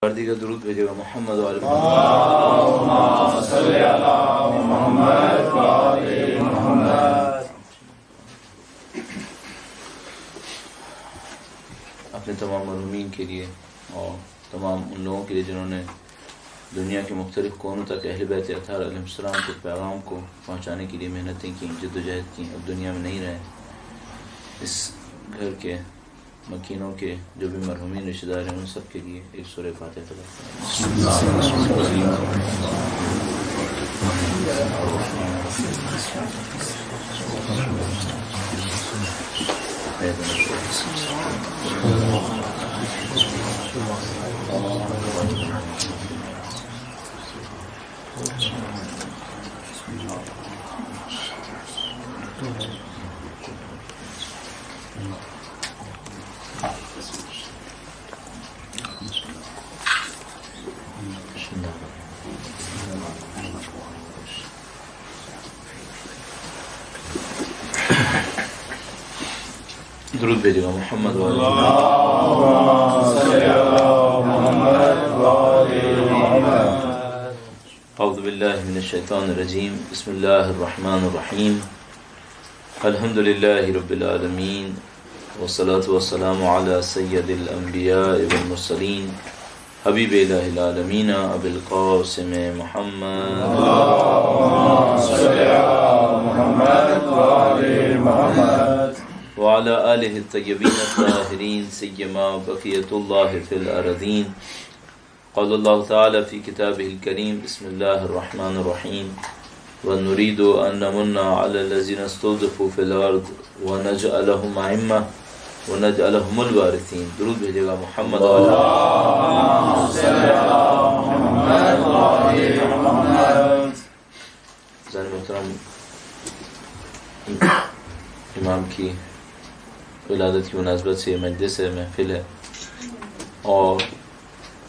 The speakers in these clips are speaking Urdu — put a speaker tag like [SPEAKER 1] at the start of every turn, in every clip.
[SPEAKER 1] مردی کا درود بھیجے گا محمد و آل
[SPEAKER 2] اللہم صلی علی محمد و آل محمد.
[SPEAKER 1] اپنے تمام مرحومین کے لیے اور تمام ان لوگوں کے لیے جنہوں نے دنیا کے مختلف کونوں تک اہل بیت اطہار علیہ السلام کے پیغام کو پہنچانے کے لیے محنتیں کی، جد و جہد کی، اب دنیا میں نہیں رہے. اس گھر کے مکینوں کے جو بھی مرحومین رشتہ دار ہیں ان سب کے لیے ایک سورہ فاتحہ درود بھیجے گا محمد و اعوذ باللہ من الشیطان الرجیم. بسم اللہ الرحمن الرحیم. الحمد للہ رب العالمین والصلاة والسلام علی سید الانبیاء والمرسلین حبیب الہ العالمین ابی القاسم محمد وعلى آلہ الطیبین الطاہرین سیما بقیۃ اللہ فی الارضین. قال اللہ تعالی فی کتابہ الکریم بسم اللہ الرحمن الرحیم ونريد أن نمن على الذين استضعفوا في الأرض ونجعلهم أئمة ونجعلهم الوارثين. درود بھیجے گا محمد محترم امام کی ولادت کی مناسبت سے مجلس ہے، محفل ہے، اور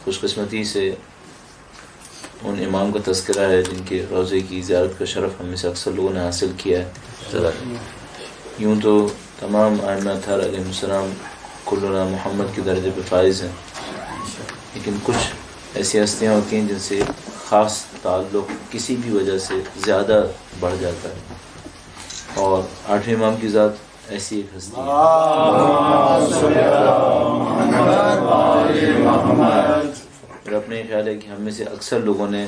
[SPEAKER 1] خوش قسمتی سے ان امام کا تذکرہ ہے جن کے روضے کی زیارت کا شرف ہم میں سے اکثر لوگوں نے حاصل کیا ہے. یوں تو تمام ائمہ اطہار علیہ السلام کلنا محمد کے درجے پہ فائز ہیں، لیکن کچھ ایسی ہستیاں ہوتی ہیں جن سے خاص تعلق کسی بھی وجہ سے زیادہ بڑھ جاتا ہے، اور آٹھویں امام کی ذات ایسی ایک ہستی ہے. میرا اپنے خیال ہے کہ ہم میں سے اکثر لوگوں نے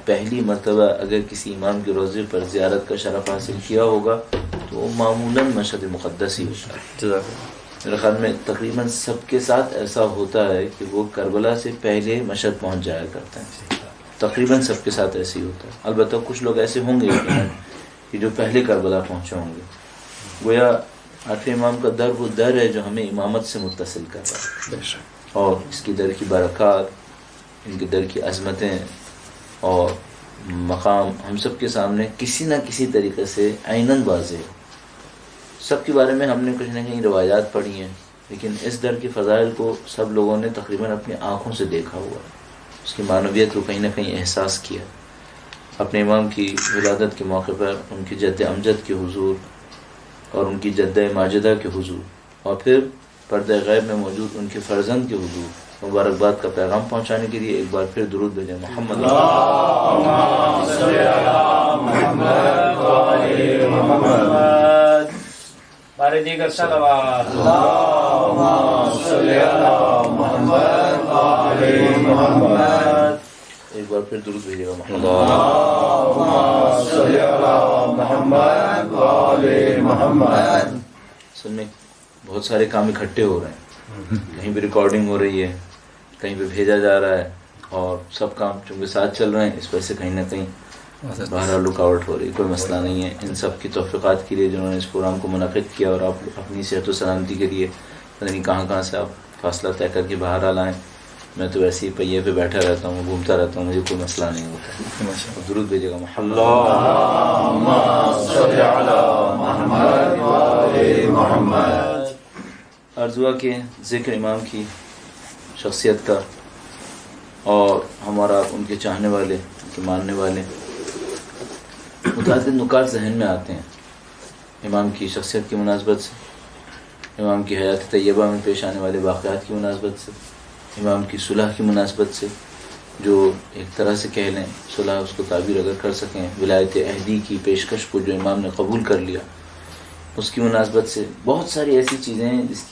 [SPEAKER 1] پہلی مرتبہ اگر کسی امام کے روضے پر زیارت کا شرف حاصل کیا ہوگا تو وہ معمولاً مشہد مقدس ہی ہوتا ہے. میرے خیال میں تقریباً سب کے ساتھ ایسا ہوتا ہے کہ وہ کربلا سے پہلے مشہد پہنچ جایا کرتے ہیں. تقریباً سب کے ساتھ ایسے ہی ہوتا ہے. البتہ کچھ لوگ ایسے ہوں گے کہ جو پہلے کربلا پہنچے ہوں گے. گویا آٹھویں امام کا در وہ در ہے جو ہمیں امامت سے متصل کر رہا ہے، اور اس کی در کی برکات، ان کے در کی عظمتیں اور مقام ہم سب کے سامنے کسی نہ کسی طریقے سے عیناً واضح ہے. سب کے بارے میں ہم نے کچھ نہ کہیں روایات پڑھی ہیں، لیکن اس در کی فضائل کو سب لوگوں نے تقریباً اپنی آنکھوں سے دیکھا ہوا ہے، اس کی معنویت کو کہیں نہ کہیں احساس کیا. اپنے امام کی ولادت کے موقع پر ان کی جد امجد کے حضور اور ان کی جدہ ماجدہ کے حضور اور پھر پردہ غیب میں موجود ان کے فرزند کے حضور مبارکباد کا پیغام پہنچانے کے لیے ایک بار پھر درود بھیجیں محمد. ایک بار پھر درود بھیجے گا محمد. سننے بہت سارے کام اکٹھے ہو رہے ہیں، کہیں بھی ریکارڈنگ ہو رہی ہے، کہیں پہ بھیجا جا رہا ہے، اور سب کام چونکہ ساتھ چل رہے ہیں اس وجہ سے کہیں نہ کہیں بہرحال رکاوٹ ہو رہی ہے. کوئی مسئلہ نہیں ہے. ان سب کی توفیقات کے لیے جنہوں نے اس پروگرام کو منعقد کیا اور آپ اپنی صحت و سلامتی کے لیے پتہ نہیں کہاں سے آپ فاصلہ طے کر کے باہر آئیں. میں تو ویسے ہی پہیے پہ بیٹھا رہتا ہوں، گھومتا رہتا ہوں، مجھے کوئی مسئلہ نہیں ہوتا. درود بھیجے گا محمد. عرض ہوا کہ ذکر امام کی شخصیت کا اور ہمارا ان کے چاہنے والے، ان کے ماننے والے متعدد نکات ذہن میں آتے ہیں امام کی شخصیت کی مناسبت سے، امام کی حیات طیبہ میں پیش آنے والے واقعات کی مناسبت سے، امام کی صلح کی مناسبت سے، جو ایک طرح سے کہہ لیں صلح اس کو تعبیر اگر کر سکیں، ولایت عہدی کی پیشکش کو جو امام نے قبول کر لیا اس کی مناسبت سے، بہت ساری ایسی چیزیں ہیں جس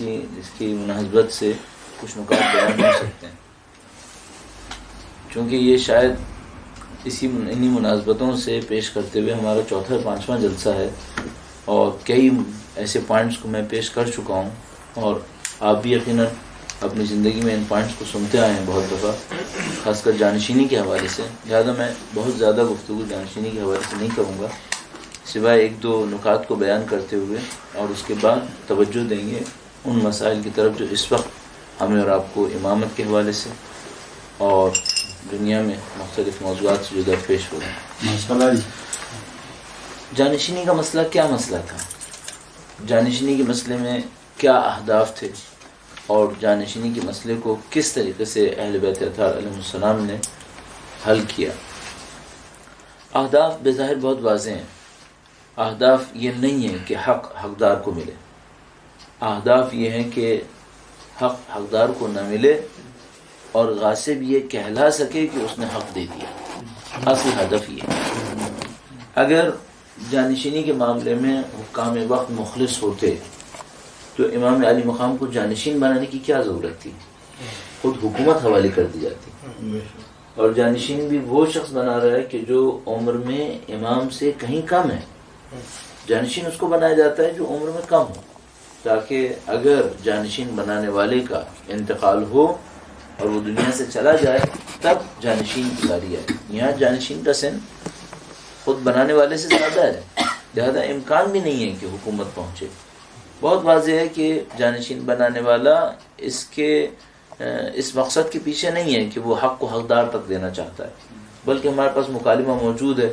[SPEAKER 1] کی مناسبت سے کچھ نکات بیان ہو سکتے ہیں. چونکہ یہ شاید انہی مناسبتوں سے پیش کرتے ہوئے ہمارا 4واں جلسہ ہے، اور کئی ایسے پوائنٹس کو میں پیش کر چکا ہوں، اور آپ بھی یقیناً اپنی زندگی میں ان پوائنٹس کو سنتے آئے ہیں بہت دفعہ، خاص کر جانشینی کے حوالے سے. لہٰذا میں بہت زیادہ گفتگو جانشینی کے حوالے سے نہیں کروں گا، سوائے 1-2 نکات کو بیان کرتے ہوئے، اور اس کے بعد توجہ دیں گے ان مسائل کی طرف جو اس وقت ہمیں اور آپ کو امامت کے حوالے سے اور دنیا میں مختلف موضوعات سے جو درپیش ہو رہے ہیں. جانشینی کا مسئلہ کیا مسئلہ تھا؟ جانشینی کے مسئلے میں کیا اہداف تھے، اور جانشینی کے مسئلے کو کس طریقے سے اہل بیت اطہار علیہ السلام نے حل کیا؟ اہداف بظاہر بہت واضح ہیں. اہداف یہ نہیں ہے کہ حق حقدار کو ملے، اہداف یہ ہیں کہ حق حقدار کو نہ ملے اور غاصب یہ کہلا سکے کہ اس نے حق دے دیا. اصل ہدف یہ ہے. اگر جانشینی کے معاملے میں حکام وقت مخلص ہوتے تو امام علی مقام کو جانشین بنانے کی کیا ضرورت تھی؟ خود حکومت حوالے کر دی جاتی. اور جانشین بھی وہ شخص بنا رہا ہے کہ جو عمر میں امام سے کہیں کم ہے. جانشین اس کو بنایا جاتا ہے جو عمر میں کم ہو، تاکہ اگر جانشین بنانے والے کا انتقال ہو اور وہ دنیا سے چلا جائے تب جانشین کی باری آئے. یہاں جانشین کا سن خود بنانے والے سے زیادہ ہے، لہذا امکان بھی نہیں ہے کہ حکومت پہنچے. بہت واضح ہے کہ جانشین بنانے والا اس مقصد کے پیچھے نہیں ہے کہ وہ حق کو حقدار تک دینا چاہتا ہے، بلکہ ہمارے پاس مکالمہ موجود ہے،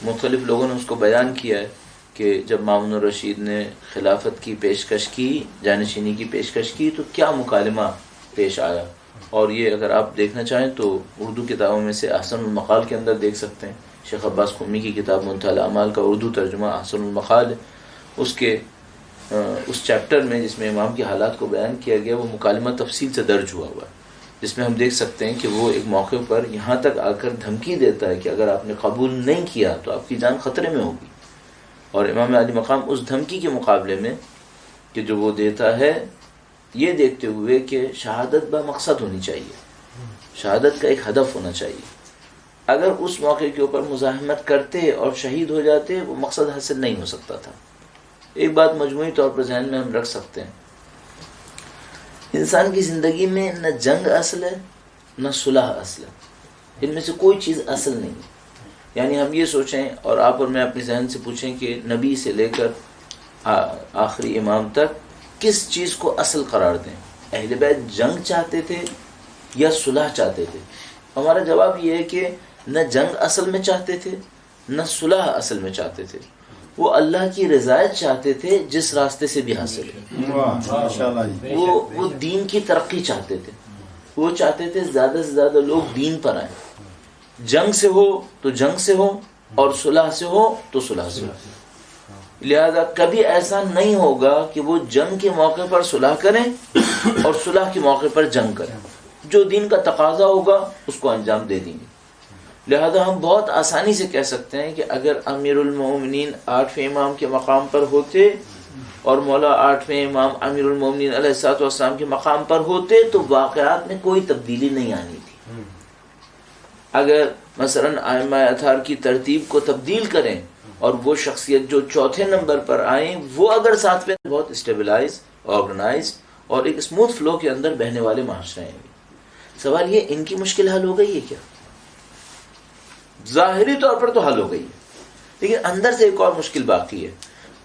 [SPEAKER 1] مختلف لوگوں نے اس کو بیان کیا ہے کہ جب مامون الرشید نے خلافت کی پیشکش کی، جانشینی کی پیشکش کی، تو کیا مکالمہ پیش آیا. اور یہ اگر آپ دیکھنا چاہیں تو اردو کتابوں میں سے احسن المقال کے اندر دیکھ سکتے ہیں. شیخ عباس قمی کی کتاب منتہی الاعمال کا اردو ترجمہ احسن المقال ہے. اس چیپٹر میں جس میں امام کے حالات کو بیان کیا گیا، وہ مکالمہ تفصیل سے درج ہوا ہے، جس میں ہم دیکھ سکتے ہیں کہ وہ ایک موقع پر یہاں تک آ کر دھمکی دیتا ہے کہ اگر آپ نے قبول نہیں کیا تو آپ کی جان خطرے میں ہوگی. اور امام علی مقام اس دھمکی کے مقابلے میں کہ جو وہ دیتا ہے، یہ دیکھتے ہوئے کہ شہادت بمقصد ہونی چاہیے، شہادت کا ایک ہدف ہونا چاہیے. اگر اس موقع کے اوپر مزاحمت کرتے اور شہید ہو جاتے، وہ مقصد حاصل نہیں ہو سکتا تھا. ایک بات مجموعی طور پر ذہن میں ہم رکھ سکتے ہیں، انسان کی زندگی میں نہ جنگ اصل ہے نہ صلح اصل ہے. ان میں سے کوئی چیز اصل نہیں ہے. یعنی ہم یہ سوچیں، اور آپ اور میں اپنے ذہن سے پوچھیں کہ نبی سے لے کر آخری امام تک کس چیز کو اصل قرار دیں؟ اہل بیت جنگ چاہتے تھے یا صلح چاہتے تھے؟ ہمارا جواب یہ ہے کہ نہ جنگ اصل میں چاہتے تھے نہ صلح اصل میں چاہتے تھے. وہ اللہ کی رضایت چاہتے تھے جس راستے سے بھی حاصل ہے. وہ دین کی ترقی چاہتے تھے. وہ چاہتے تھے زیادہ سے زیادہ لوگ دین پر آئیں. جنگ سے ہو تو جنگ سے ہو، اور صلح سے ہو تو صلح سے ہو. لہذا کبھی ایسا نہیں ہوگا کہ وہ جنگ کے موقع پر صلح کریں اور صلح کے موقع پر جنگ کریں. جو دین کا تقاضا ہوگا اس کو انجام دے دیں گے. لہذا ہم بہت آسانی سے کہہ سکتے ہیں کہ اگر امیر المومنین 8ویں امام کے مقام پر ہوتے اور مولا 8ویں امام امیر المومنین علیہ الصلوۃ والسلام کے مقام پر ہوتے تو واقعات میں کوئی تبدیلی نہیں آنی تھی. اگر مثلا ائمہ اطہار کی ترتیب کو تبدیل کریں اور وہ شخصیت جو 4تھے نمبر پر آئیں وہ اگر ساتھ میں بہت اسٹیبلائز، آرگنائز اور ایک اسموتھ فلو کے اندر بہنے والے معاشرے ہیں. سوال یہ ان کی مشکل حل ہو گئی ہے کیا؟ ظاہری طور پر تو حل ہو گئی ہے، لیکن اندر سے ایک اور مشکل باقی ہے.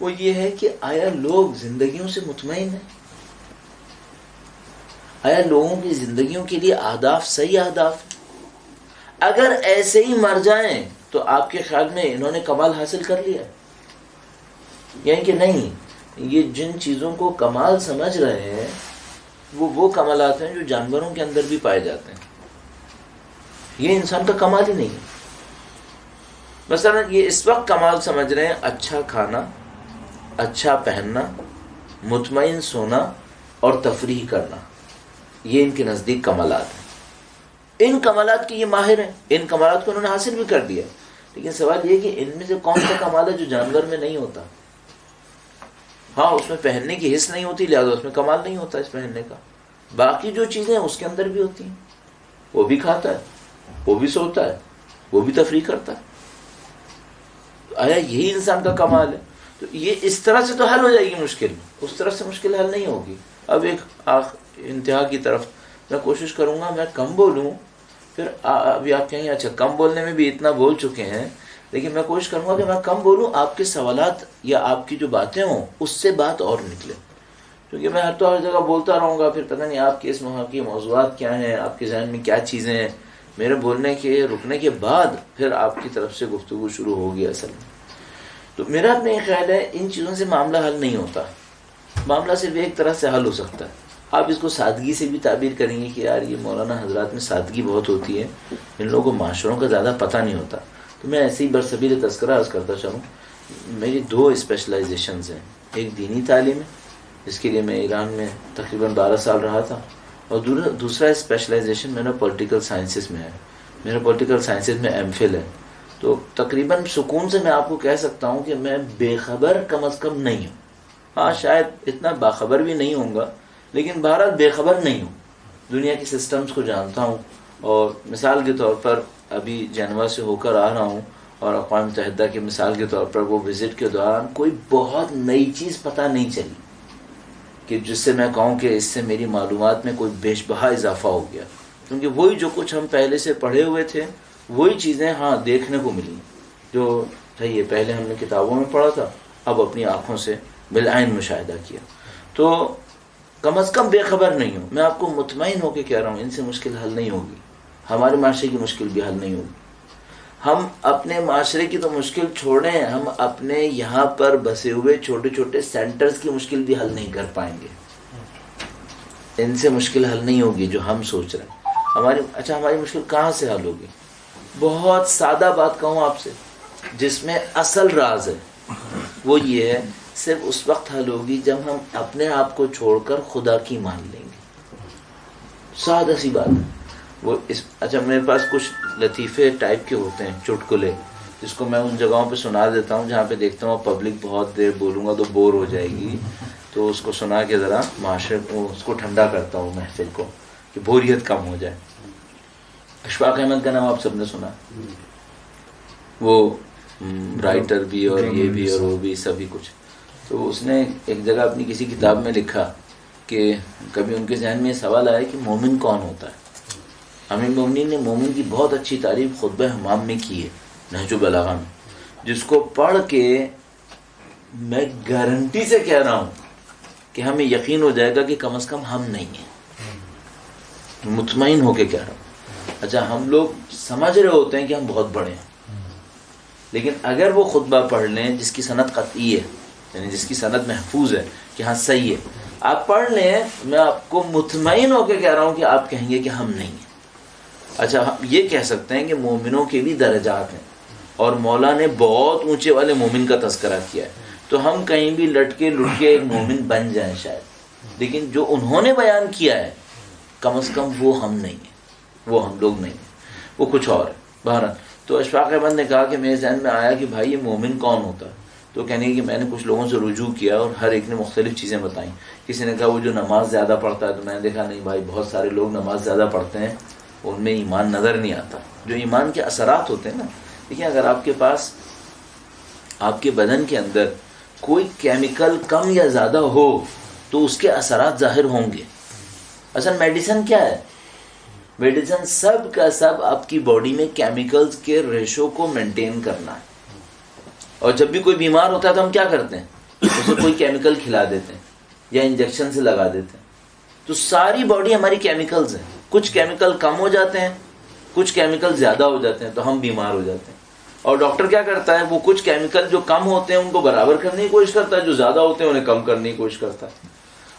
[SPEAKER 1] وہ یہ ہے کہ آیا لوگ زندگیوں سے مطمئن ہیں؟ آیا لوگوں کی زندگیوں کے لیے اہداف صحیح اہداف ہیں؟ اگر ایسے ہی مر جائیں تو آپ کے خیال میں انہوں نے کمال حاصل کر لیا؟ یعنی کہ نہیں، یہ جن چیزوں کو کمال سمجھ رہے ہیں وہ کمالات ہیں جو جانوروں کے اندر بھی پائے جاتے ہیں. یہ انسان کا کمال ہی نہیں ہے. مثلا یہ اس وقت کمال سمجھ رہے ہیں اچھا کھانا، اچھا پہننا، مطمئن سونا اور تفریح کرنا. یہ ان کے نزدیک کمالات ہیں. ان کمالات کے یہ ماہر ہیں، ان کمالات کو انہوں نے حاصل بھی کر دیا. لیکن سوال یہ کہ ان میں سے کون سا کمال ہے جو جانور میں نہیں ہوتا؟ ہاں اس میں پہننے کی حس نہیں ہوتی، لہٰذا اس میں کمال نہیں ہوتا اس پہننے کا. باقی جو چیزیں ہیں اس کے اندر بھی ہوتی ہیں. وہ بھی کھاتا ہے، وہ بھی سوتا ہے، وہ بھی تفریح کرتا ہے. آیا یہی انسان کا کمال ہے؟ تو یہ اس طرح سے تو حل ہو جائے گی مشکل، اس طرح سے مشکل حل نہیں ہوگی. اب ایک انتہا کی طرف میں کوشش کروں گا میں کم بولوں. پھر ابھی آپ کہیں اچھا کم بولنے میں بھی اتنا بول چکے ہیں، لیکن میں کوشش کروں گا کہ میں کم بولوں، آپ کے سوالات یا آپ کی جو باتیں ہوں اس سے بات اور نکلے. کیونکہ میں ہر جگہ بولتا رہوں گا، پھر پتہ نہیں آپ کے اس کے موضوعات کیا ہیں، آپ کے ذہن میں کیا چیزیں ہیں. میرے بولنے کے رکنے کے بعد پھر آپ کی طرف سے گفتگو شروع ہوگی اصل میں. تو میرا اپنا یہ خیال ہے ان چیزوں سے معاملہ حل نہیں ہوتا. معاملہ صرف ایک طرح سے حل ہو سکتا ہے. آپ اس کو سادگی سے بھی تعبیر کریں گے کہ یار یہ مولانا حضرات میں سادگی بہت ہوتی ہے، ان لوگوں کو معاشروں کا زیادہ پتہ نہیں ہوتا. تو میں ایسے ہی برسبیل تذکرہ عرض کرتا چلوں. میری 2 اسپیشلائزیشنز ہیں. ایک دینی تعلیم ہے، جس کے لیے میں ایران میں تقریباً 12 سال رہا تھا، اور دوسرا اسپیشلائزیشن میرا پولیٹیکل سائنسز میں ہے. میرا پولیٹیکل سائنسز میں ایم فل ہے. تو تقریباً سکون سے میں آپ کو کہہ سکتا ہوں کہ میں بے خبر کم از کم نہیں ہوں. ہاں شاید اتنا باخبر بھی نہیں ہوں گا، لیکن بہرحال بے خبر نہیں ہوں. دنیا کی سسٹمز کو جانتا ہوں. اور مثال کے طور پر ابھی جنوا سے ہو کر آ رہا ہوں، اور اقوام متحدہ کی مثال کے طور پر وہ وزٹ کے دوران کوئی بہت نئی چیز پتہ نہیں چلی کہ جس سے میں کہوں کہ اس سے میری معلومات میں کوئی بیش بہا اضافہ ہو گیا. کیونکہ وہی جو کچھ ہم پہلے سے پڑھے ہوئے تھے وہی چیزیں ہاں دیکھنے کو ملی، جو یہ پہلے ہم نے کتابوں میں پڑھا تھا اب اپنی آنکھوں سے بالعین مشاہدہ کیا. تو کم از کم بے خبر نہیں ہوں. میں آپ کو مطمئن ہو کے کہہ رہا ہوں ان سے مشکل حل نہیں ہوگی. ہمارے معاشرے کی مشکل بھی حل نہیں ہوگی. ہم اپنے معاشرے کی تو مشکل چھوڑیں، ہم اپنے یہاں پر بسے ہوئے چھوٹے چھوٹے سینٹرز کی مشکل بھی حل نہیں کر پائیں گے. ان سے مشکل حل نہیں ہوگی جو ہم سوچ رہے ہیں. ہماری مشکل کہاں سے حل ہوگی؟ بہت سادہ بات کہوں آپ سے، جس میں اصل راز ہے وہ یہ ہے، صرف اس وقت حل ہوگی جب ہم اپنے آپ کو چھوڑ کر خدا کی مان لیں گے. سادہ سی بات ہے وہ. میرے پاس کچھ لطیفے ٹائپ کے ہوتے ہیں، چٹکلے، جس کو میں ان جگہوں پہ سنا دیتا ہوں جہاں پہ دیکھتا ہوں پبلک بہت دیر بولوں گا تو بور ہو جائے گی، تو اس کو سنا کے ذرا معاشرے کو اس کو ٹھنڈا کرتا ہوں، محفل کو، کہ بوریت کم ہو جائے. اشفاق احمد کا نام آپ سب نے سنا، وہ رائٹر بھی اور یہ بھی اور وہ بھی سبھی کچھ. تو اس نے ایک جگہ اپنی کسی کتاب میں لکھا کہ کبھی ان کے ذہن میں یہ سوال آیا کہ مومن کون ہوتا ہے. امیر المومنین نے مومن کی بہت اچھی تعریف خطبہ حمام میں کی ہے، نہج البلاغہ میں، جس کو پڑھ کے میں گارنٹی سے کہہ رہا ہوں کہ ہمیں یقین ہو جائے گا کہ کم از کم ہم نہیں ہیں. مطمئن ہو کے کہہ رہا ہوں. ہم لوگ سمجھ رہے ہوتے ہیں کہ ہم بہت بڑے ہیں، لیکن اگر وہ خطبہ پڑھ لیں جس کی سند قطعی ہے، یعنی جس کی سند محفوظ ہے کہ ہاں صحیح ہے، آپ پڑھ لیں، میں آپ کو مطمئن ہو کے کہہ رہا ہوں کہ آپ کہیں گے کہ ہم نہیں ہیں. ہم یہ کہہ سکتے ہیں کہ مومنوں کے بھی درجات ہیں، اور مولا نے بہت اونچے والے مومن کا تذکرہ کیا ہے، تو ہم کہیں بھی لٹکے لٹکے ایک مومن بن جائیں شاید، لیکن جو انہوں نے بیان کیا ہے کم از کم وہ ہم نہیں ہیں، وہ ہم لوگ نہیں ہیں، وہ کچھ اور ہے. بہرحال تو اشفاق احمد نے کہا کہ میرے ذہن میں آیا کہ بھائی یہ مومن کون ہوتا ہے. تو کہنے کہ میں نے کچھ لوگوں سے رجوع کیا اور ہر ایک نے مختلف چیزیں بتائیں. کسی نے کہا وہ جو نماز زیادہ پڑھتا ہے، تو میں نے دیکھا نہیں بھائی بہت سارے لوگ نماز زیادہ پڑھتے ہیں ان میں ایمان نظر نہیں آتا. جو ایمان کے اثرات ہوتے ہیں نا، دیکھیں اگر آپ کے پاس آپ کے بدن کے اندر کوئی کیمیکل کم یا زیادہ ہو تو اس کے اثرات ظاہر ہوں گے. اصل میڈیسن کیا ہے؟ میڈیسن سب کا سب آپ کی باڈی میں کیمیکلز کے ریشو کو مینٹین کرنا ہے. اور جب بھی کوئی بیمار ہوتا ہے تو ہم کیا کرتے ہیں؟ اسے کوئی کیمیکل کھلا دیتے ہیں یا انجیکشن سے لگا دیتے ہیں. تو ساری باڈی ہماری کیمیکلز ہیں. کچھ کیمیکل کم ہو جاتے ہیں، کچھ کیمیکل زیادہ ہو جاتے ہیں، تو ہم بیمار ہو جاتے ہیں. اور ڈاکٹر کیا کرتا ہے؟ وہ کچھ کیمیکل جو کم ہوتے ہیں ان کو برابر کرنے کی کوشش کرتا ہے، جو زیادہ ہوتے ہیں انہیں کم کرنے کی کوشش کرتا ہے.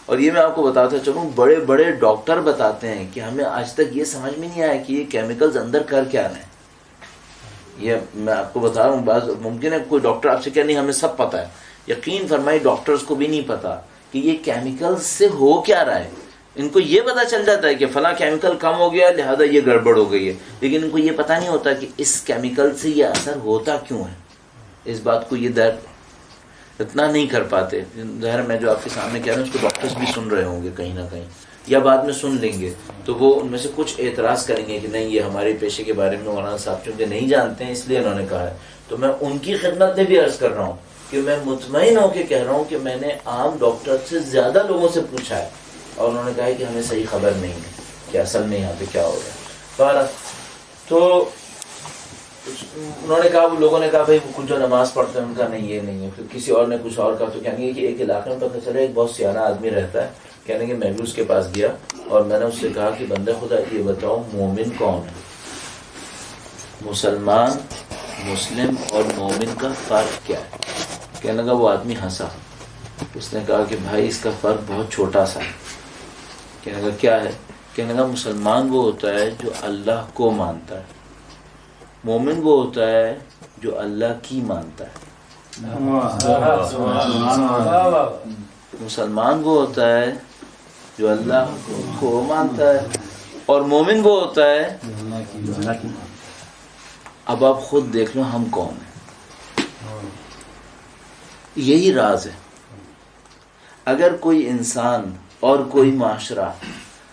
[SPEAKER 1] اور یہ میں آپ کو بتاتا چلوں، بڑے بڑے ڈاکٹر بتاتے ہیں کہ ہمیں آج تک یہ سمجھ میں نہیں آیا کہ یہ کیمیکلز اندر کر کیا رہے ہیں. یہ میں آپ کو بتا رہا ہوں، بعض ممکن ہے کوئی ڈاکٹر آپ سے کہہ نہیں ہمیں سب پتہ ہے. یقین فرمائے ڈاکٹرز کو بھی نہیں پتا کہ یہ کیمیکلز سے ہو کیا رہا ہے. ان کو یہ پتہ چل جاتا ہے کہ فلاں کیمیکل کم ہو گیا لہذا یہ گڑبڑ ہو گئی ہے، لیکن ان کو یہ پتہ نہیں ہوتا کہ اس کیمیکل سے یہ اثر ہوتا کیوں ہے. اس بات کو یہ درد اتنا نہیں کر پاتے. ظاہر میں جو آپ کے سامنے کہہ رہا ہوں اس کو ڈاکٹرز بھی سن رہے ہوں گے کہیں نہ کہیں، یا بعد میں سن لیں گے تو وہ ان میں سے کچھ اعتراض کریں گے کہ نہیں یہ ہمارے پیشے کے بارے میں مولانا صاحب چونکہ نہیں جانتے ہیں اس لیے انہوں نے کہا ہے. تو میں ان کی خدمت میں بھی عرض کر رہا ہوں کہ میں مطمئن ہو کے کہہ رہا ہوں کہ میں نے عام ڈاکٹر سے زیادہ لوگوں سے پوچھا ہے اور انہوں نے کہا ہے کہ ہمیں صحیح خبر نہیں ہے کہ اصل میں یہاں پہ کیا ہو رہا ہے. تو انہوں نے کہا، وہ لوگوں نے کہا بھائی کچھ جو نماز پڑھتے ہیں ان کا نہیں یہ نہیں ہے. پھر کسی اور نے کچھ اور کہا تو کہنے گے کہ ایک علاقے میں پتہ چلا ایک بہت سیاح آدمی رہتا ہے، کہنے کہ میں بھی اس کے پاس گیا اور میں نے اس سے کہا کہ بندہ خدا یہ بتاؤ مومن کون ہے؟ مسلمان، مسلم اور مومن کا فرق کیا ہے؟ کہنے لگا، وہ آدمی ہنسا. اس نے کہا کہ بھائی اس کا فرق بہت چھوٹا سا ہے. کہنے لگا کیا ہے؟ کہنے لگا مسلمان وہ ہوتا ہے جو اللہ کو مانتا ہے، مومن وہ ہوتا ہے جو اللہ کی مانتا ہے. مسلمان وہ ہوتا ہے جو اللہ کو مانتا ہے اور مومن وہ ہوتا ہے. اب آپ خود دیکھ لو ہم کون ہیں. یہی راز ہے. اگر کوئی انسان اور کوئی معاشرہ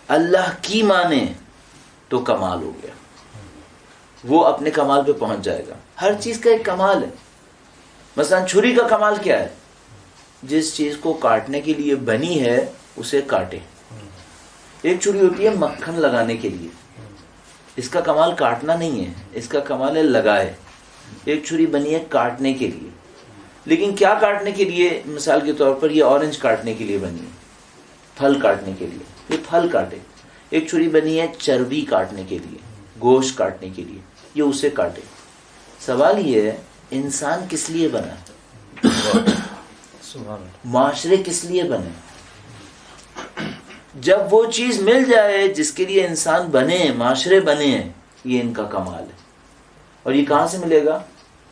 [SPEAKER 1] اللہ کی مانے تو کمال ہو گیا، وہ اپنے کمال پہ پہنچ جائے گا. ہر چیز کا ایک کمال ہے. مثلا چھری کا کمال کیا ہے؟ جس چیز کو کاٹنے کے لیے بنی ہے اسے کاٹے. ایک چھری ہوتی ہے مکھن لگانے کے لیے، اس کا کمال کاٹنا نہیں ہے، اس کا کمال ہے لگائے. ایک چھری بنی ہے کاٹنے کے لیے، لیکن کیا کاٹنے کے لیے؟ مثال کے طور پر یہ اورنج کاٹنے کے لیے بنی ہے، پھل کاٹنے کے لیے، یہ پھل کاٹے. ایک چھری بنی ہے چربی کاٹنے کے لیے، گوشت کاٹنے کے لیے، یہ اسے کاٹے. سوال یہ ہے انسان کس لیے بنا؟ معاشرے کس لیے بنے؟ جب وہ چیز مل جائے جس کے لیے انسان بنے، معاشرے بنے، یہ ان کا کمال ہے. اور یہ کہاں سے ملے گا؟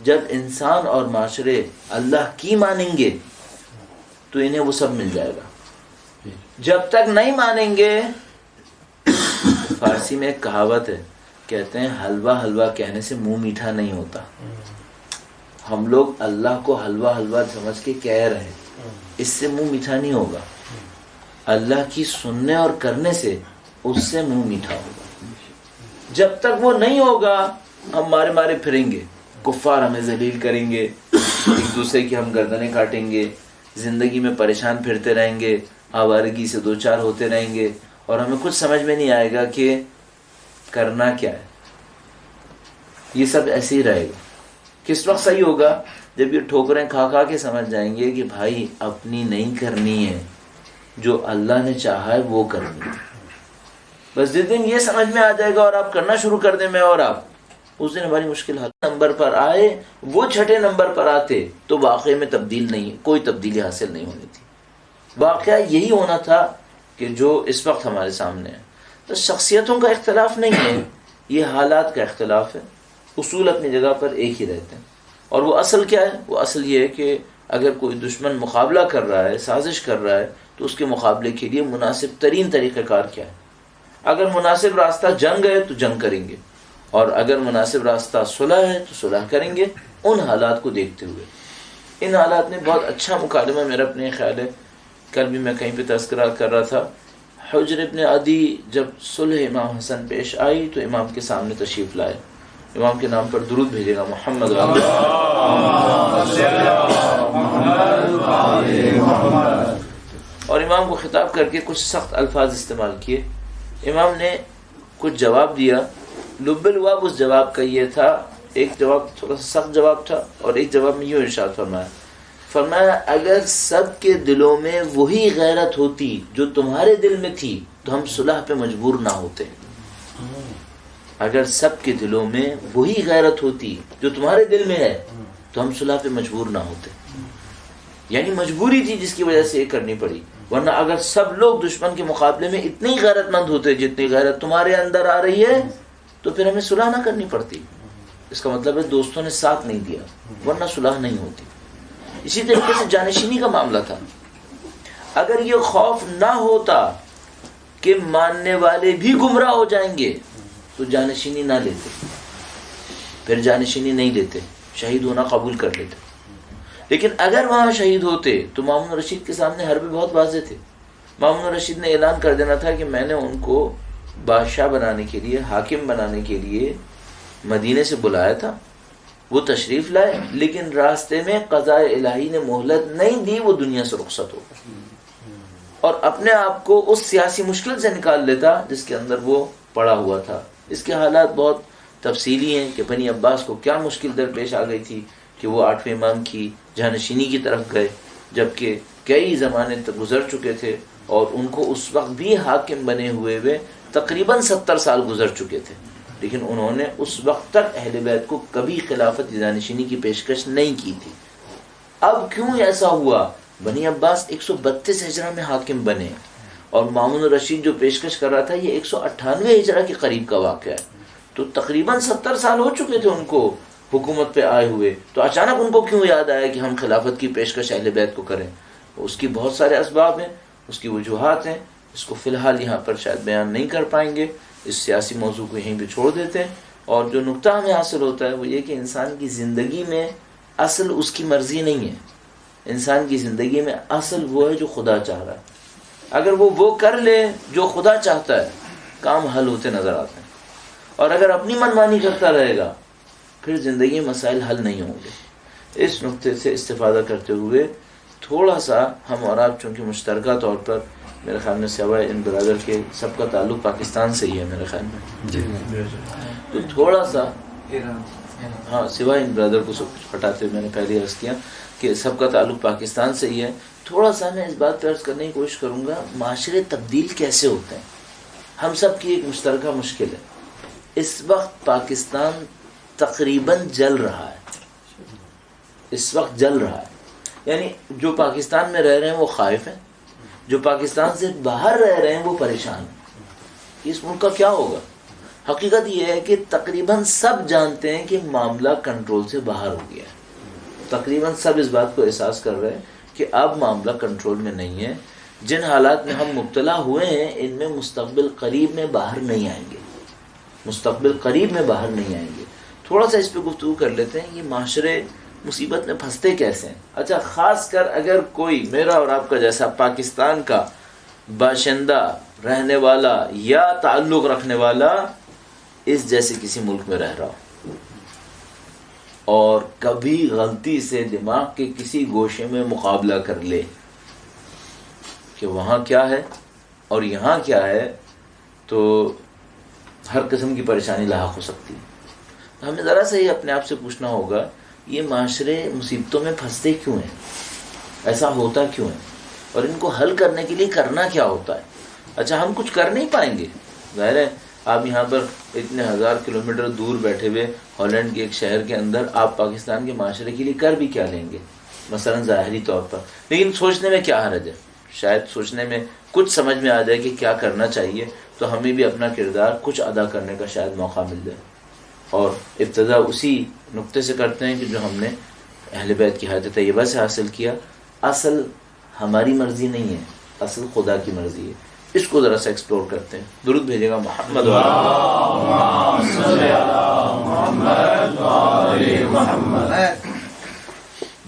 [SPEAKER 1] جب انسان اور معاشرے اللہ کی مانیں گے تو انہیں وہ سب مل جائے گا. جب تک نہیں مانیں گے، فارسی میں ایک کہاوت ہے، کہتے ہیں حلوہ حلوہ کہنے سے منہ میٹھا نہیں ہوتا. ہم لوگ اللہ کو حلوہ حلوہ سمجھ کے کہہ رہے ہیں، اس سے منہ میٹھا نہیں ہوگا. اللہ کی سننے اور کرنے سے اس سے منہ میٹھا ہوگا. جب تک وہ نہیں ہوگا ہم مارے مارے پھریں گے، کفار ہمیں ذلیل کریں گے، ایک دوسرے کی ہم گردنیں کاٹیں گے، زندگی میں پریشان پھرتے رہیں گے، آوارگی سے دو چار ہوتے رہیں گے اور ہمیں کچھ سمجھ میں نہیں آئے گا کہ کرنا کیا ہے. یہ سب ایسے ہی رہے گا. کس وقت صحیح ہوگا؟ جب یہ ٹھوکریں کھا کھا کے سمجھ جائیں گے کہ بھائی اپنی نہیں کرنی ہے، جو اللہ نے چاہا ہے وہ کرنی ہے. بس جس دن یہ سمجھ میں آ جائے گا اور آپ کرنا شروع کر دیں، میں اور آپ، اس دن ہماری مشکل حل نمبر پر آئے. وہ چھٹے نمبر پر آتے تو واقعے میں کوئی تبدیلی حاصل نہیں ہونی تھی. واقعہ یہی ہونا تھا کہ جو اس وقت ہمارے سامنے ہے. تو شخصیتوں کا اختلاف نہیں ہے، یہ حالات کا اختلاف ہے. اصول اپنی جگہ پر ایک ہی رہتے ہیں. اور وہ اصل کیا ہے؟ وہ اصل یہ ہے کہ اگر کوئی دشمن مقابلہ کر رہا ہے، سازش کر رہا ہے، تو اس کے مقابلے کے لیے مناسب ترین طریقہ کار کیا ہے؟ اگر مناسب راستہ جنگ ہے تو جنگ کریں گے، اور اگر مناسب راستہ صلح ہے تو صلح کریں گے. ان حالات کو دیکھتے ہوئے ان حالات نے بہت اچھا مکالمہ میرا اپنے خیال ہے، کل بھی میں کہیں پہ تذکرہ کر رہا تھا. حجر ابن عدی جب صلح امام حسن پیش آئی تو امام کے سامنے تشریف لائے. امام کے نام پر درود بھیجے گا، محمد اور امام کو خطاب کر کے کچھ سخت الفاظ استعمال کیے. امام نے کچھ جواب دیا. لب الواب اس جواب کا یہ تھا، ایک جواب تھوڑا سا سخت جواب تھا اور ایک جواب میں یوں ارشاد فرمایا اگر سب کے دلوں میں وہی غیرت ہوتی جو تمہارے دل میں تھی تو ہم صلح پہ مجبور نہ ہوتے. اگر سب کے دلوں میں وہی غیرت ہوتی جو تمہارے دل میں ہے تو ہم صلح پہ مجبور نہ ہوتے. یعنی مجبوری تھی جس کی وجہ سے یہ کرنی پڑی، ورنہ اگر سب لوگ دشمن کے مقابلے میں اتنی غیرت مند ہوتے جتنی غیرت تمہارے اندر آ رہی ہے تو پھر ہمیں صلح نہ کرنی پڑتی. اس کا مطلب ہے دوستوں نے ساتھ نہیں دیا، ورنہ صلح نہیں ہوتی. اسی طریقے سے جانشینی کا معاملہ تھا. اگر یہ خوف نہ ہوتا کہ ماننے والے بھی گمراہ ہو جائیں گے تو جانشینی نہ لیتے، پھر جانشینی نہیں لیتے، شہید ہونا قبول کر لیتے. لیکن اگر وہاں شہید ہوتے تو مامون رشید کے سامنے حربے بہت واضح تھے. مامون رشید نے اعلان کر دینا تھا کہ میں نے ان کو بادشاہ بنانے کے لیے، حاکم بنانے کے لیے مدینے سے بلایا تھا، وہ تشریف لائے، لیکن راستے میں قضاء الہی نے مہلت نہیں دی، وہ دنیا سے رخصت ہو گئے اور اپنے آپ کو اس سیاسی مشکل سے نکال لیتا جس کے اندر وہ پڑا ہوا تھا. اس کے حالات بہت تفصیلی ہیں کہ بنی عباس کو کیا مشکل درپیش آ گئی تھی کہ وہ 8ویں امام کی جانشینی کی طرف گئے، جبکہ کئی زمانے تک گزر چکے تھے اور ان کو اس وقت بھی حاکم بنے ہوئے تقریباً 70 سال گزر چکے تھے، لیکن انہوں نے اس وقت تک اہل بیت کو کبھی خلافت جانشینی کی پیشکش نہیں کی تھی. اب کیوں ایسا ہوا؟ بنی عباس 132 ہجرہ میں حاکم بنے اور مامون رشید جو پیشکش کر رہا تھا یہ 198 ہجرہ کے قریب کا واقعہ ہے، تو تقریباً 70 سال ہو چکے تھے ان کو حکومت پہ آئے ہوئے. تو اچانک ان کو کیوں یاد آیا کہ ہم خلافت کی پیشکش اہل بیت کو کریں؟ اس کی بہت سارے اسباب ہیں، اس کی وجوہات ہیں، اس کو فی الحال یہاں پر شاید بیان نہیں کر پائیں گے، اس سیاسی موضوع کو یہیں پہ چھوڑ دیتے ہیں. اور جو نقطہ ہمیں حاصل ہوتا ہے وہ یہ کہ انسان کی زندگی میں اصل اس کی مرضی نہیں ہے، انسان کی زندگی میں اصل وہ ہے جو خدا چاہ رہا ہے. اگر وہ کر لے جو خدا چاہتا ہے کام حل ہوتے نظر آتے ہیں، اور اگر اپنی منمانی کرتا رہے گا پھر زندگی مسائل حل نہیں ہوں گے. اس نقطے سے استفادہ کرتے ہوئے تھوڑا سا ہم اور آپ چونکہ مشترکہ طور پر میرے خیال میں سوائے ان برادر کے سب کا تعلق پاکستان سے ہی ہے میرے خیال میں، تو تھوڑا سا ہاں سوائے ان برادر کو سب کچھ ہٹاتے ہوئے میں نے پہلے عرض کیا کہ سب کا تعلق پاکستان سے ہی ہے. تھوڑا سا میں اس بات پہ عرض کرنے کی کوشش کروں گا معاشرے تبدیل کیسے ہوتے ہیں. ہم سب کی ایک مشترکہ مشکل ہے، اس وقت پاکستان تقریباً جل رہا ہے، اس وقت جل رہا ہے. یعنی جو پاکستان میں رہ رہے ہیں وہ خائف ہیں، جو پاکستان سے باہر رہ رہے ہیں وہ پریشان ہیں. اس ملک کا کیا ہوگا؟ حقیقت یہ ہے کہ تقریباً سب جانتے ہیں کہ معاملہ کنٹرول سے باہر ہو گیا ہے. تقریباً سب اس بات کو احساس کر رہے ہیں کہ اب معاملہ کنٹرول میں نہیں ہے. جن حالات میں ہم مبتلا ہوئے ہیں ان میں مستقبل قریب میں باہر نہیں آئیں گے، مستقبل قریب میں باہر نہیں آئیں گے. تھوڑا سا اس پہ گفتگو کر لیتے ہیں، یہ معاشرے مصیبت میں پھنستے کیسے ہیں. اچھا، خاص کر اگر کوئی میرا اور آپ کا جیسا پاکستان کا باشندہ رہنے والا یا تعلق رکھنے والا اس جیسے کسی ملک میں رہ رہا ہو اور کبھی غلطی سے دماغ کے کسی گوشے میں مقابلہ کر لے کہ وہاں کیا ہے اور یہاں کیا ہے، تو ہر قسم کی پریشانی لاحق ہو سکتی ہے. ہمیں ذرا سا یہ اپنے آپ سے پوچھنا ہوگا یہ معاشرے مصیبتوں میں پھنستے کیوں ہیں، ایسا ہوتا کیوں ہے، اور ان کو حل کرنے کے لیے کرنا کیا ہوتا ہے. اچھا، ہم کچھ کر نہیں پائیں گے، ظاہر ہے. آپ یہاں پر اتنے 1000 کلومیٹر دور بیٹھے ہوئے ہالینڈ کے ایک شہر کے اندر آپ پاکستان کے معاشرے کے لیے کر بھی کیا لیں گے مثلا ظاہری طور پر، لیکن سوچنے میں کیا حرج ہے. شاید سوچنے میں کچھ سمجھ میں آ جائے کہ کیا کرنا چاہیے، تو ہمیں بھی اپنا کردار کچھ ادا کرنے کا شاید موقع مل جائے. اور ابتدا اسی نقطے سے کرتے ہیں کہ جو ہم نے اہل بیت کی حیات طیبہ سے حاصل کیا. اصل ہماری مرضی نہیں ہے، اصل خدا کی مرضی ہے. اس کو ذرا سا ایکسپلور کرتے ہیں. درود بھیجے گا محمد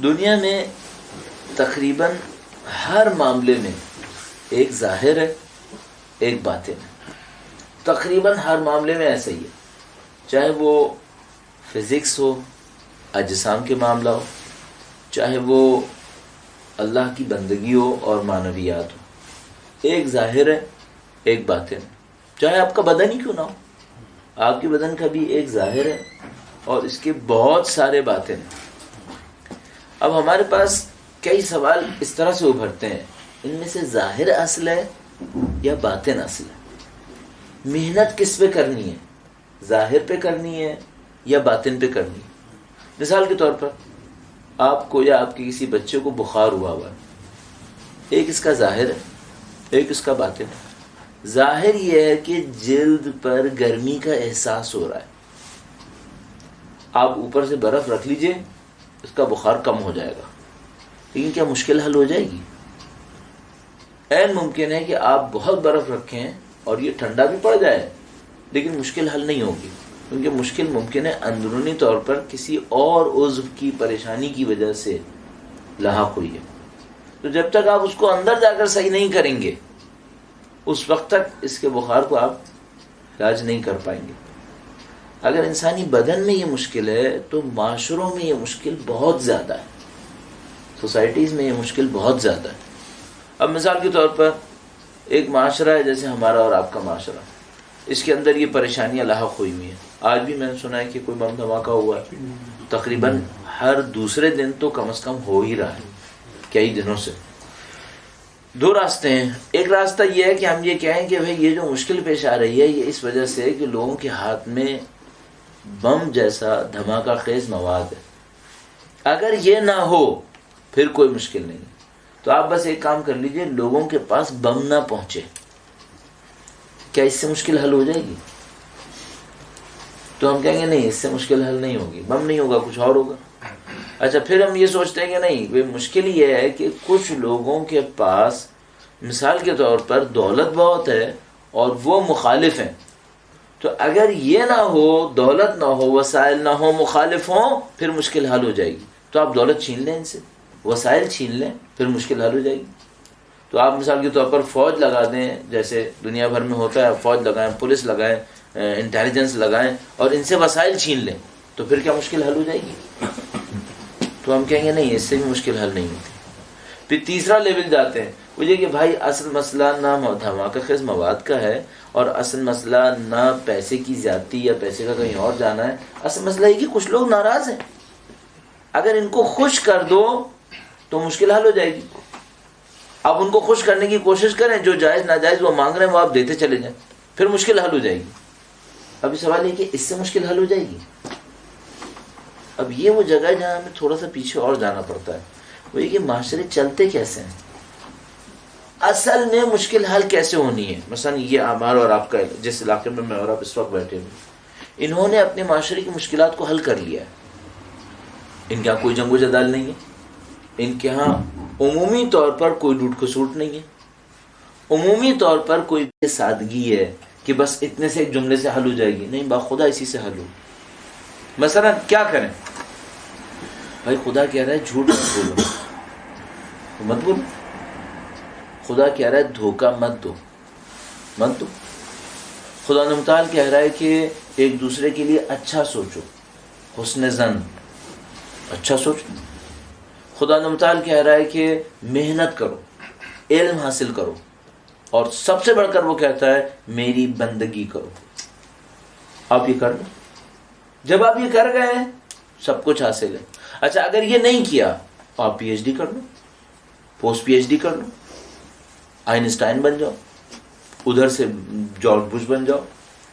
[SPEAKER 1] دنیا میں تقریباً ہر معاملے میں ایک ظاہر ہے ایک باطن ہے. تقریباً ہر معاملے میں ایسا ہی ہے، چاہے وہ فزکس ہو، اجسام کے معاملہ ہو، چاہے وہ اللہ کی بندگی ہو اور معنویات ہو. ایک ظاہر ہے ایک باطن ہے. چاہے آپ کا بدن ہی کیوں نہ ہو، آپ کے بدن کا بھی ایک ظاہر ہے اور اس کے بہت سارے باطن ہیں. اب ہمارے پاس کئی سوال اس طرح سے ابھرتے ہیں، ان میں سے ظاہر اصل ہے یا باطن اصل ہے؟ محنت کس پہ کرنی ہے، ظاہر پہ کرنی ہے یا باطن پہ کرنی ہے؟ مثال کے طور پر آپ کو یا آپ کے کسی بچے کو بخار ہوا ہے، ایک اس کا ظاہر ہے ایک اس کا باطن ہے. ظاہر یہ ہے کہ جلد پر گرمی کا احساس ہو رہا ہے، آپ اوپر سے برف رکھ لیجئے اس کا بخار کم ہو جائے گا. لیکن کیا مشکل حل ہو جائے گی؟ عین ممکن ہے کہ آپ بہت برف رکھیں اور یہ ٹھنڈا بھی پڑ جائے لیکن مشکل حل نہیں ہوگی، کیونکہ مشکل ممکن ہے اندرونی طور پر کسی اور عضو کی پریشانی کی وجہ سے لاحق ہوئی ہے. تو جب تک آپ اس کو اندر جا کر صحیح نہیں کریں گے اس وقت تک اس کے بخار کو آپ علاج نہیں کر پائیں گے. اگر انسانی بدن میں یہ مشکل ہے تو معاشروں میں یہ مشکل بہت زیادہ ہے، سوسائٹیز میں یہ مشکل بہت زیادہ ہے. اب مثال کے طور پر ایک معاشرہ ہے جیسے ہمارا اور آپ کا معاشرہ، اس کے اندر یہ پریشانیاں لاحق ہوئی ہوئی ہیں. آج بھی میں نے سنا ہے کہ کوئی بم دھماکہ ہوا ہے، تقریباً ہر دوسرے دن تو کم از کم ہو ہی رہا ہے کئی دنوں سے. دو راستے ہیں. ایک راستہ یہ ہے کہ ہم یہ کہیں کہ بھئی یہ جو مشکل پیش آ رہی ہے یہ اس وجہ سے کہ لوگوں کے ہاتھ میں بم جیسا دھماکہ خیز مواد ہے. اگر یہ نہ ہو پھر کوئی مشکل نہیں. تو آپ بس ایک کام کر لیجئے، لوگوں کے پاس بم نہ پہنچے. کیا اس سے مشکل حل ہو جائے گی؟ تو ہم کہیں گے نہیں، اس سے مشکل حل نہیں ہوگی، بم نہیں ہوگا کچھ اور ہوگا. اچھا پھر ہم یہ سوچتے ہیں کہ نہیں، مشکل یہ ہے کہ کچھ لوگوں کے پاس مثال کے طور پر دولت بہت ہے اور وہ مخالف ہیں. تو اگر یہ نہ ہو، دولت نہ ہو، وسائل نہ ہو، مخالف ہوں، پھر مشکل حل ہو جائے گی. تو آپ دولت چھین لیں ان سے، وسائل چھین لیں، پھر مشکل حل ہو جائے گی. تو آپ مثال کے طور پر فوج لگا دیں، جیسے دنیا بھر میں ہوتا ہے، فوج لگائیں، پولیس لگائیں، انٹیلیجنس لگائیں اور ان سے وسائل چھین لیں، تو پھر کیا مشکل حل ہو جائے گی؟ تو ہم کہیں گے نہیں، اس سے بھی مشکل حل نہیں ہوتی. پھر تیسرا لیول جاتے ہیں، وہ یہ کہ بھائی اصل مسئلہ نہ دھماکہ خیز مواد کا ہے اور اصل مسئلہ نہ پیسے کی زیادتی یا پیسے کا کہیں اور جانا ہے. اصل مسئلہ یہ کہ کچھ لوگ ناراض ہیں، اگر ان کو خوش کر دو تو مشکل حل ہو جائے گی. آپ ان کو خوش کرنے کی کوشش کریں، جو جائز ناجائز وہ مانگ رہے ہیں وہ آپ دیتے چلے جائیں، پھر مشکل حل ہو جائے گی. ابھی سوال یہ کہ اس سے مشکل حل ہو جائے گی. اب یہ وہ جگہ ہے جہاں ہمیں تھوڑا سا پیچھے اور جانا پڑتا ہے، وہ یہ کہ معاشرے چلتے کیسے ہیں، اصل میں مشکل حل کیسے ہونی ہے. مثلا یہ ہمارا اور آپ کا جس علاقے میں میں اور آپ اس وقت بیٹھے ہوئے، انہوں نے اپنے معاشرے کی مشکلات کو حل کر لیا ہے. ان کے یہاں کوئی جنگ و جدال نہیں ہے، ان کے ہاں عمومی طور پر کوئی لوٹ کھسوٹ نہیں ہے، عمومی طور پر کوئی سادگی ہے کہ بس اتنے سے ایک جملے سے حل ہو جائے گی. نہیں، باخدا اسی سے حل ہو. مثلا کیا کریں؟ بھائی خدا کہہ رہا ہے جھوٹ مت بولو، تو مت بولو. خدا کہہ رہا ہے دھوکہ مت دو، مت دو. خدا متعال کہہ رہا ہے کہ ایک دوسرے کے لیے اچھا سوچو، حسن ظن، اچھا سوچو. خدا متعال کہہ رہا ہے کہ محنت کرو، علم حاصل کرو، اور سب سے بڑھ کر وہ کہتا ہے میری بندگی کرو. آپ یہ کر لو. جب آپ یہ کر گئے سب کچھ حاصل ہے. اچھا اگر یہ نہیں کیا تو آپ پی ایچ ڈی کر لو، پوسٹ پی ایچ ڈی کر لو، آئنسٹائن بن جاؤ، ادھر سے جارج بش بن جاؤ،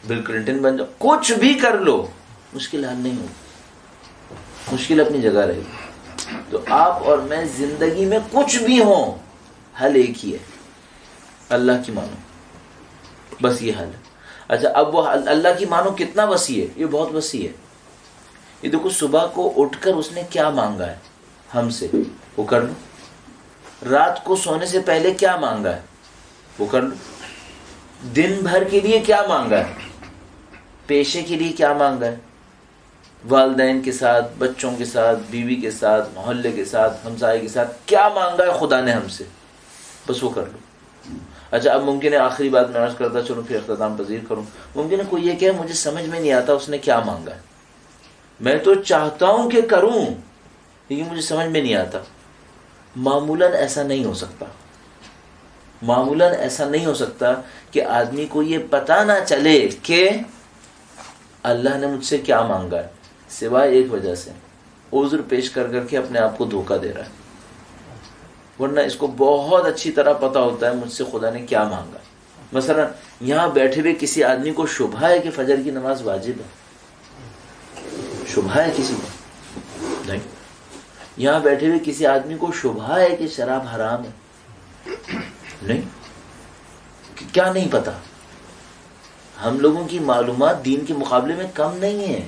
[SPEAKER 1] بل کلنٹن بن جاؤ، کچھ بھی کر لو، مشکل حل نہیں ہوگی، مشکل اپنی جگہ رہے گی. تو آپ اور میں زندگی میں کچھ بھی ہوں، حل ایک ہی ہے، اللہ کی مانو، بس یہ حل ہے. اچھا اب وہ اللہ کی مانو کتنا وسیع ہے؟ یہ بہت وسیع ہے. یہ دیکھو صبح کو اٹھ کر اس نے کیا مانگا ہے ہم سے، وہ کر لو. رات کو سونے سے پہلے کیا مانگا ہے وہ کر لو. دن بھر کے لیے کیا مانگا ہے، پیشے کے لیے کیا مانگا ہے، والدین کے ساتھ، بچوں کے ساتھ، بیوی کے ساتھ، محلے کے ساتھ، ہمسائے کے ساتھ کیا مانگا ہے خدا نے ہم سے، بس وہ کر لو. اچھا اب ممکن ہے آخری بات میں عرض کرتا چلوں پھر اختتام پذیر کروں، ممکن ہے کوئی یہ کہ مجھے سمجھ میں نہیں آتا اس نے کیا مانگا ہے، میں تو چاہتا ہوں کہ کروں لیکن مجھے سمجھ میں نہیں آتا. معمولاً ایسا نہیں ہو سکتا، معمولاً ایسا نہیں ہو سکتا کہ آدمی کو یہ پتہ نہ چلے کہ اللہ نے مجھ سے کیا مانگا ہے، سوائے ایک وجہ سے، عذر پیش کر کر کے اپنے آپ کو دھوکہ دے رہا ہے. ورنہ اس کو بہت اچھی طرح پتہ ہوتا ہے مجھ سے خدا نے کیا مانگا. مثلا یہاں بیٹھے ہوئے کسی آدمی کو شبہ ہے کہ فجر کی نماز واجب ہے؟ شبہ ہے کسی کو؟ نہیں. یہاں بیٹھے ہوئے کسی آدمی کو شبہ ہے کہ شراب حرام ہے؟ نہیں. کیا نہیں پتا؟ ہم لوگوں کی معلومات دین کے مقابلے میں کم نہیں ہے،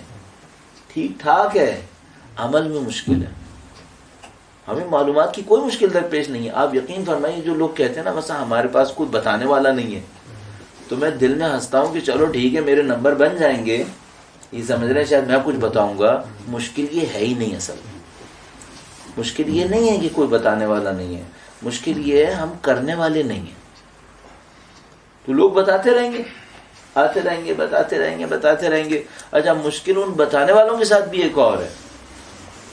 [SPEAKER 1] ٹھیک ٹھاک ہے، عمل میں مشکل ہے. ہمیں معلومات کی کوئی مشکل در پیش نہیں ہے. آپ یقین فرمائیے جو لوگ کہتے ہیں نا مثلا ہمارے پاس کوئی بتانے والا نہیں ہے، تو میں دل میں ہنستا ہوں کہ چلو ٹھیک ہے میرے نمبر بن جائیں گے، یہ سمجھ رہے ہیں شاید میں کچھ بتاؤں گا. مشکل یہ ہے ہی نہیں، اصل مشکل یہ نہیں ہے کہ کوئی بتانے والا نہیں ہے، مشکل یہ ہے ہم کرنے والے نہیں ہیں. تو لوگ بتاتے رہیں گے، آتے رہیں گے، بتاتے رہیں گے، بتاتے رہیں گے. اچھا مشکل ان بتانے والوں کے ساتھ بھی ایک اور ہے،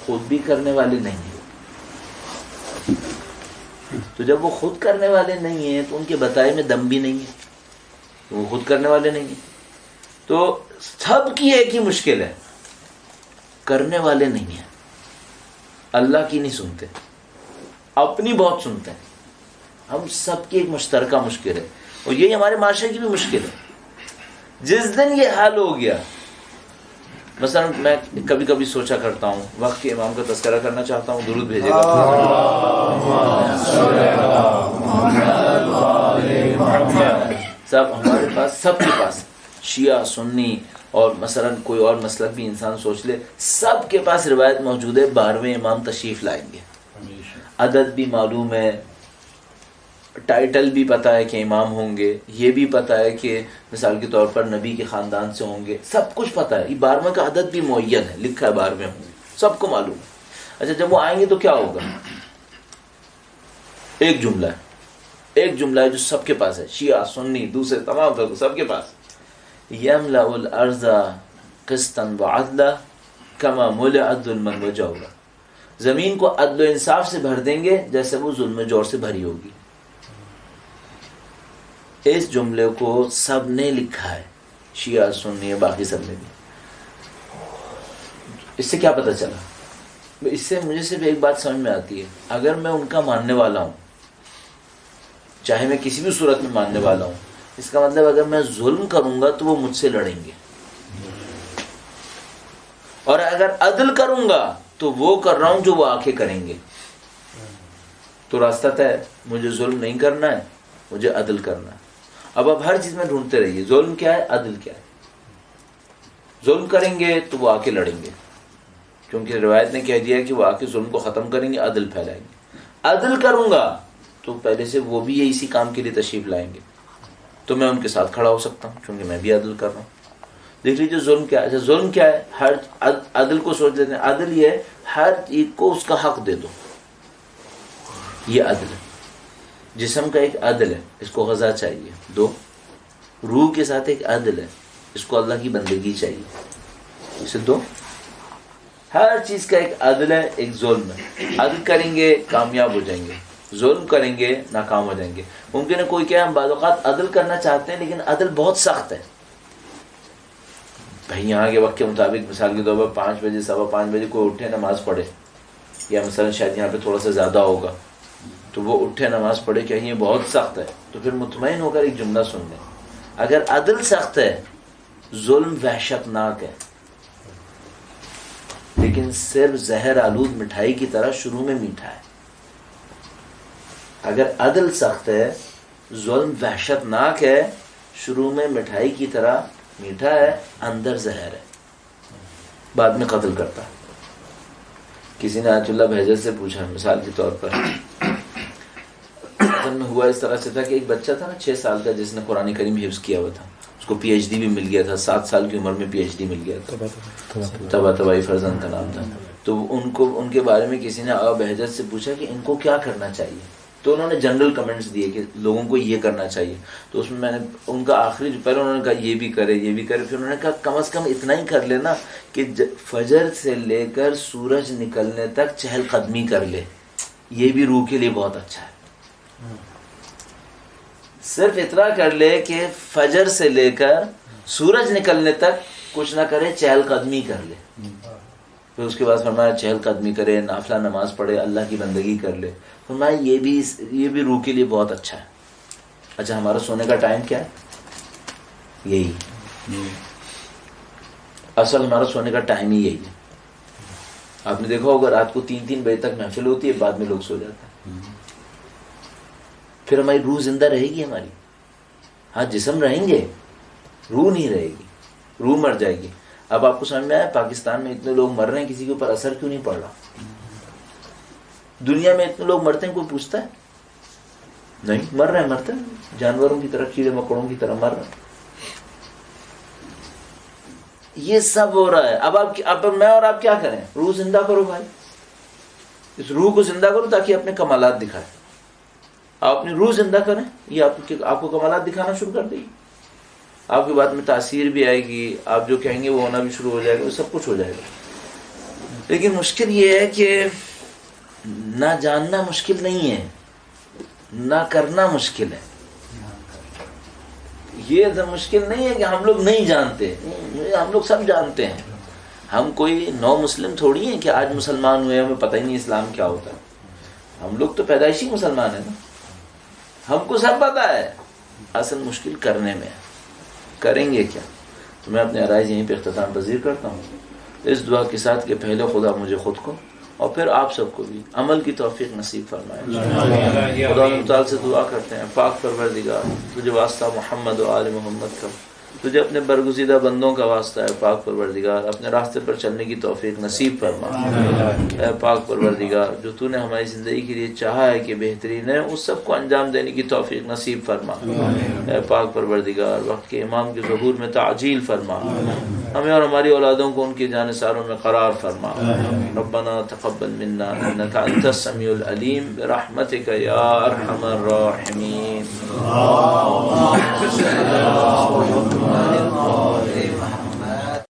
[SPEAKER 1] خود بھی کرنے والے نہیں ہیں. تو جب وہ خود کرنے والے نہیں ہیں تو ان کے بتائے میں دم بھی نہیں ہے، تو وہ خود کرنے والے نہیں ہیں. تو سب کی ایک ہی مشکل ہے، کرنے والے نہیں ہیں. اللہ کی نہیں سنتے، اپنی بہت سنتے ہیں. ہم سب کی ایک مشترکہ مشکل ہے، اور یہی ہمارے معاشرے کی بھی مشکل ہے. جس دن یہ حال ہو گیا، مثلا میں کبھی کبھی سوچا کرتا ہوں، وقت کے امام کا تذکرہ کرنا چاہتا ہوں، درود بھیجے گا. سب ہمارے پاس، سب کے پاس، شیعہ سنی اور مثلا کوئی اور مسلک بھی انسان سوچ لے، سب کے پاس روایت موجود ہے 12ویں امام تشریف لائیں گے. عدد بھی معلوم ہے، ٹائٹل بھی پتہ ہے کہ امام ہوں گے، یہ بھی پتہ ہے کہ مثال کے طور پر نبی کے خاندان سے ہوں گے، سب کچھ پتہ ہے. یہ 12ویں کا عدد بھی معین ہے، لکھا ہے 12ویں ہوں گے، سب کو معلوم ہے. اچھا جب وہ آئیں گے تو کیا ہوگا؟ ایک جملہ ہے جو سب کے پاس ہے، شیعہ سنی دوسرے تمام لوگ سب کے پاس. یملأ الارض قسطا وعدلا کما ملئت ظلما وجورا. زمین کو عدل و انصاف سے بھر دیں گے جیسے وہ ظلم و جور سے بھری ہوگی. اس جملے کو سب نے لکھا ہے، شیعہ سنی باقی سب نے بھی. اس سے کیا پتہ چلا؟ اس سے مجھے صرف ایک بات سمجھ میں آتی ہے، اگر میں ان کا ماننے والا ہوں، چاہے میں کسی بھی صورت میں ماننے والا ہوں، اس کا مطلب اگر میں ظلم کروں گا تو وہ مجھ سے لڑیں گے، اور اگر عدل کروں گا تو وہ کر رہا ہوں جو وہ آ کے کریں گے. تو راستہ طے ہے، مجھے ظلم نہیں کرنا ہے، مجھے عدل کرنا ہے. اب ہر چیز میں ڈھونڈتے رہیے، ظلم کیا ہے، عدل کیا ہے. ظلم کریں گے تو وہ آ کے لڑیں گے، کیونکہ روایت نے کہہ دیا کہ وہ آ کے ظلم کو ختم کریں گے، عدل پھیلائیں گے. عدل کروں گا تو پہلے سے وہ بھی اسی کام کے لیے تشریف لائیں گے، تو میں ان کے ساتھ کھڑا ہو سکتا ہوں کیونکہ میں بھی عدل کر رہا ہوں. دیکھ لیجیے ظلم کیا ہے. ظلم کیا ہے؟ ہر عدل کو سوچ لیتے ہیں، عدل یہ ہے ہر چیز کو اس کا حق دے دو، یہ عدل ہے. جسم کا ایک عدل ہے، اس کو غذا چاہیے، دو. روح کے ساتھ ایک عدل ہے، اس کو اللہ کی بندگی چاہیے، اسے دو. ہر چیز کا ایک عدل ہے، ایک ظلم ہے. عدل کریں گے کامیاب ہو جائیں گے، ظلم کریں گے ناکام ہو جائیں گے. ممکن ہے کوئی کہ ہم بعض اوقات عدل کرنا چاہتے ہیں لیکن عدل بہت سخت ہے. بھائی یہاں کے وقت کے مطابق مثال کے طور پر 5 بجے 5:15 بجے کوئی اٹھے نماز پڑھے، یا مثلا شاید یہاں پہ تھوڑا سا زیادہ ہوگا، تو وہ اٹھے نماز پڑھے کہ یہ بہت سخت ہے، تو پھر مطمئن ہو کر ایک جملہ سن لیں، اگر عدل سخت ہے، ظلم وحشت ناک ہے، لیکن صرف زہر آلود مٹھائی کی طرح شروع میں میٹھا ہے. اگر عدل سخت ہے، ظلم وحشت ناک ہے، شروع میں مٹھائی کی طرح میٹھا ہے، اندر زہر ہے، بعد میں قتل کرتا ہے. کسی نے آیت اللہ بہجت سے پوچھا، مثال کے طور پر میں ہوا اس طرح سے تھا کہ ایک بچہ تھا نا 6 سال کا، جس نے قرآن کریم حفظ کیا ہوا تھا، اس کو پی ایچ ڈی بھی مل گیا تھا، 7 سال کی عمر میں پی ایچ ڈی مل گیا تھا، تبا تبائی فرزند کا نام تھا. تو ان کے بارے میں کسی نے آبا بہجت سے پوچھا کہ ان کو کیا کرنا چاہیے، تو انہوں نے جنرل کمنٹس دیے کہ لوگوں کو یہ کرنا چاہیے. تو اس میں نے ان کا آخری جو پہلے انہوں نے کہا یہ بھی کرے یہ بھی کرے، پھر انہوں نے کہا کم از کم اتنا ہی کر لینا کہ فجر سے لے کر سورج نکلنے تک چہل قدمی کر لے، یہ بھی روح کے لیے بہت اچھا ہے. صرف اتنا کر لے کہ فجر سے لے کر سورج نکلنے تک کچھ نہ کرے، چہل قدمی کر لے. پھر اس کے بعد فرمایا چہل قدمی کرے، نافلہ نماز پڑھے، اللہ کی بندگی کر لے. فرمایا یہ بھی روح کے لیے بہت اچھا ہے. اچھا ہمارا سونے کا ٹائم کیا ہے؟ یہی اصل ہمارا سونے کا ٹائم ہی یہی ہے. آپ نے دیکھا ہوگا رات کو 3 بجے تک محفل ہوتی ہے، بعد میں لوگ سو جاتے ہیں. پھر ہماری روح زندہ رہے گی ہماری؟ ہاں جسم رہیں گے، روح نہیں رہے گی، روح مر جائے گی. اب آپ کو سمجھ میں آیا پاکستان میں اتنے لوگ مر رہے ہیں، کسی کے اوپر اثر کیوں نہیں پڑ رہا؟ دنیا میں اتنے لوگ مرتے ہیں، کوئی پوچھتا ہے؟ نہیں مر رہے ہیں، مرتے ہیں جانوروں کی طرح، کیڑے مکوڑوں کی طرح مر رہے ہیں. یہ سب ہو رہا ہے. اب میں اور آپ کیا کریں؟ روح زندہ کرو بھائی، اس روح کو زندہ کرو تاکہ اپنے کمالات دکھائے. آپ اپنی روح زندہ کریں، یہ آپ کو کمالات دکھانا شروع کر دے گی. آپ کی بات میں تاثیر بھی آئے گی، آپ جو کہیں گے وہ ہونا بھی شروع ہو جائے گا، سب کچھ ہو جائے گا. لیکن مشکل یہ ہے کہ نہ جاننا مشکل نہیں ہے، نہ کرنا مشکل ہے. یہ مشکل نہیں ہے کہ ہم لوگ نہیں جانتے، ہم لوگ سب جانتے ہیں. ہم کوئی نو مسلم تھوڑی ہیں کہ آج مسلمان ہوئے ہمیں پتہ ہی نہیں اسلام کیا ہوتا ہے. ہم لوگ تو پیدائشی مسلمان ہیں نا، ہم کو سب پتہ ہے. اصل مشکل کرنے میں ہے. کریں گے کیا؟ تو میں اپنے عرائض یہیں پہ اختتام پذیر کرتا ہوں، اس دعا کے ساتھ کہ پہلے خدا مجھے خود کو اور پھر آپ سب کو بھی عمل کی توفیق نصیب فرمائے. خدا تعالی سے دعا کرتے ہیں، پاک پروردگار تجھے واسطہ محمد و آل محمد کا، تجھے اپنے برگزیدہ بندوں کا واسطہ ہے پاک پروردگار، اپنے راستے پر چلنے کی توفیق نصیب فرما. اے پاک پروردگار، جو تو نے ہماری زندگی کے لیے چاہا ہے کہ بہترین ہے، اس سب کو انجام دینے کی توفیق نصیب فرما. اے پاک پروردگار، وقت کے امام کے ظہور میں تعجیل فرما، ہمیں اور ہماری اولادوں کو ان کے جانثاروں میں قرار فرما. ربنا تقبل منا انك انت السميع العليم برحمتك يا ارحم الراحمين.